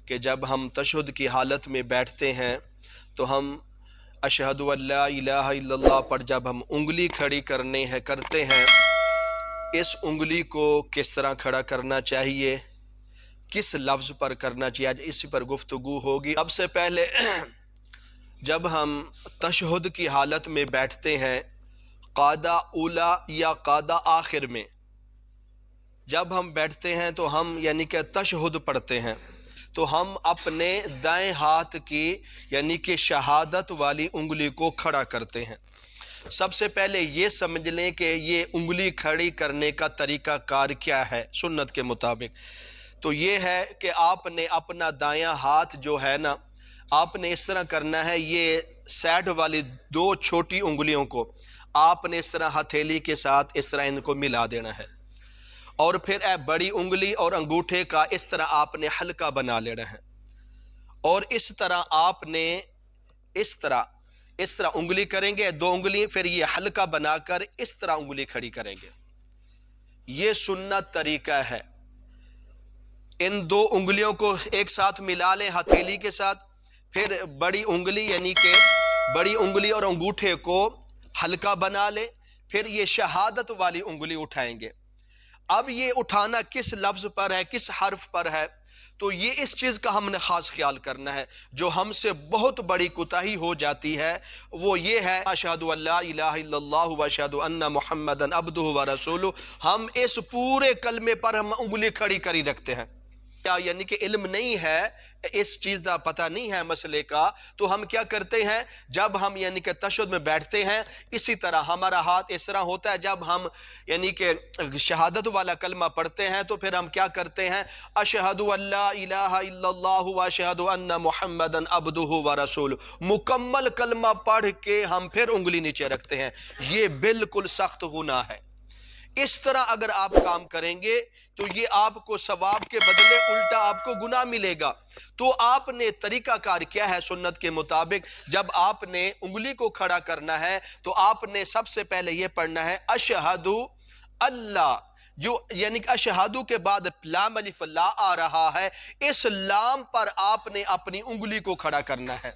کہ جب ہم تشہد کی حالت میں بیٹھتے ہیں تو ہم اشہد ان لا الہ الا اللہ پر جب ہم انگلی کھڑی کرتے ہیں، اس انگلی کو کس طرح کھڑا کرنا چاہیے، کس لفظ پر کرنا چاہیے، آج اسی پر گفتگو ہوگی۔ سب سے پہلے جب ہم تشہد کی حالت میں بیٹھتے ہیں، قعدہ اولا یا قعدہ آخر میں جب ہم بیٹھتے ہیں تو ہم یعنی کہ تشہد پڑھتے ہیں، تو ہم اپنے دائیں ہاتھ کی یعنی کہ شہادت والی انگلی کو کھڑا کرتے ہیں۔ سب سے پہلے یہ سمجھ لیں کہ یہ انگلی کھڑی کرنے کا طریقہ کار کیا ہے سنت کے مطابق۔ تو یہ ہے کہ آپ نے اپنا دایاں ہاتھ جو ہے نا، آپ نے اس طرح کرنا ہے، یہ سائڈ والی دو چھوٹی انگلیوں کو آپ نے اس طرح ہتھیلی کے ساتھ اس طرح ان کو ملا دینا ہے، اور پھر بڑی انگلی اور انگوٹھے کا اس طرح آپ نے حلقہ بنا لینا ہے، اور اس طرح آپ نے اس طرح انگلی کریں گے، دو انگلی، پھر یہ حلقہ بنا کر اس طرح انگلی کھڑی کریں گے۔ یہ سنت طریقہ ہے۔ ان دو انگلیوں کو ایک ساتھ ملا لیں ہتھیلی کے ساتھ، پھر بڑی انگلی یعنی کہ بڑی انگلی اور انگوٹھے کو حلقہ بنا لیں، پھر یہ شہادت والی انگلی اٹھائیں گے۔ اب یہ اٹھانا کس لفظ پر ہے، کس حرف پر ہے، تو یہ اس چیز کا ہم نے خاص خیال کرنا ہے۔ جو ہم سے بہت بڑی کوتاہی ہو جاتی ہے وہ یہ ہے، اشہد ان لا الہ الا اللہ واشہد ان محمدا عبدہ ورسولہ، ہم اس پورے کلمے پر ہم انگلی کھڑی کری رکھتے ہیں، یعنی کہ علم نہیں ہے، اس چیز کا پتہ نہیں ہے مسئلے کا، تو ہم کیا کرتے ہیں، جب ہم یعنی کہ تشہد میں بیٹھتے ہیں اسی طرح ہمارا ہاتھ اس طرح ہوتا ہے، جب ہم یعنی کہ شہادت والا کلمہ پڑھتے ہیں تو پھر ہم کیا کرتے ہیں، اشہد ان لا الہ الا اللہ واشہد ان محمدا عبدہ ورسولہ، مکمل کلمہ پڑھ کے ہم پھر انگلی نیچے رکھتے ہیں۔ یہ بالکل سخت گناہ ہے۔ اس طرح اگر آپ کام کریں گے تو یہ آپ کو ثواب کے بدلے الٹا آپ کو گناہ ملے گا۔ تو آپ نے طریقہ کار کیا ہے سنت کے مطابق، جب آپ نے انگلی کو کھڑا کرنا ہے تو آپ نے سب سے پہلے یہ پڑھنا ہے اشہد اللہ، جو یعنی کہ اشہدو کے بعد لام الف لا آ رہا ہے، اس لام پر آپ نے اپنی انگلی کو کھڑا کرنا ہے۔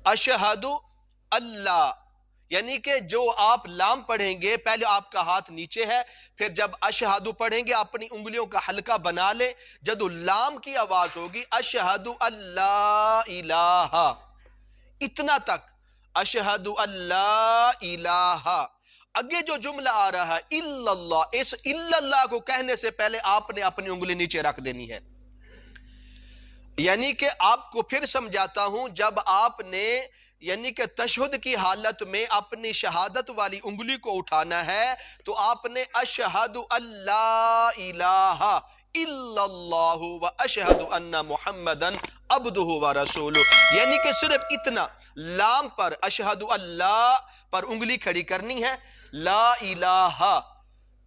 اشہد اللہ یعنی کہ جو آپ لام پڑھیں گے، پہلے آپ کا ہاتھ نیچے ہے، پھر جب اشہدو پڑھیں گے اپنی انگلیوں کا حلقہ بنا لیں، جب لام کی آواز ہوگی اشہد اللہ الہ، اتنا تک اشہد اللہ الہ، آگے جو جملہ آ رہا ہے الا اللہ، اس الا اللہ کو کہنے سے پہلے آپ نے اپنی انگلی نیچے رکھ دینی ہے۔ یعنی کہ آپ کو پھر سمجھاتا ہوں، جب آپ نے یعنی کہ تشہد کی حالت میں اپنی شہادت والی انگلی کو اٹھانا ہے تو آپ نے اشہد اللہ الہ الا اللہ و اشہد ان محمدا عبدہ ورسولہ، یعنی کہ صرف اتنا لام پر اشہد اللہ پر انگلی کھڑی کرنی ہے، لا الہ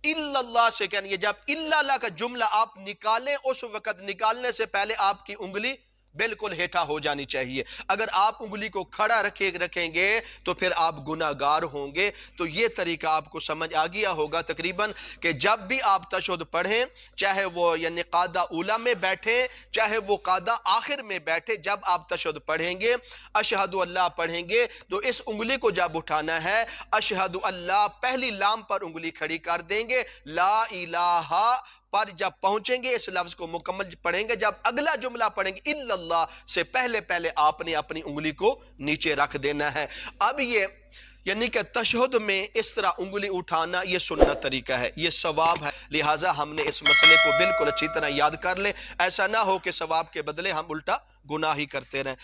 الا اللہ سے کہنی ہے۔ جب الا اللہ کا جملہ آپ نکالیں اس وقت نکالنے سے پہلے آپ کی انگلی بالکل ہیٹھا ہو جانی چاہیے۔ اگر آپ انگلی کو کھڑا رکھیں گے تو پھر آپ گناہ گار ہوں گے۔ تو یہ طریقہ آپ کو سمجھ آ گیا ہوگا تقریباً، کہ جب بھی آپ تشہد پڑھیں، چاہے وہ یعنی قعدہ اولا میں بیٹھیں چاہے وہ قعدہ آخر میں بیٹھے، جب آپ تشہد پڑھیں گے اشہد اللہ پڑھیں گے تو اس انگلی کو جب اٹھانا ہے اشہد اللہ پہلی لام پر انگلی کھڑی کر دیں گے، لا الہ پر جب پہنچیں گے اس لفظ کو مکمل پڑھیں گے، جب اگلا جملہ پڑھیں گے الا اللہ سے پہلے آپ نے اپنی انگلی کو نیچے رکھ دینا ہے۔ اب یہ یعنی کہ تشہد میں اس طرح انگلی اٹھانا یہ سنت طریقہ ہے، یہ ثواب ہے، لہٰذا ہم نے اس مسئلے کو بالکل اچھی طرح یاد کر لیں، ایسا نہ ہو کہ ثواب کے بدلے ہم الٹا گناہ ہی کرتے رہیں۔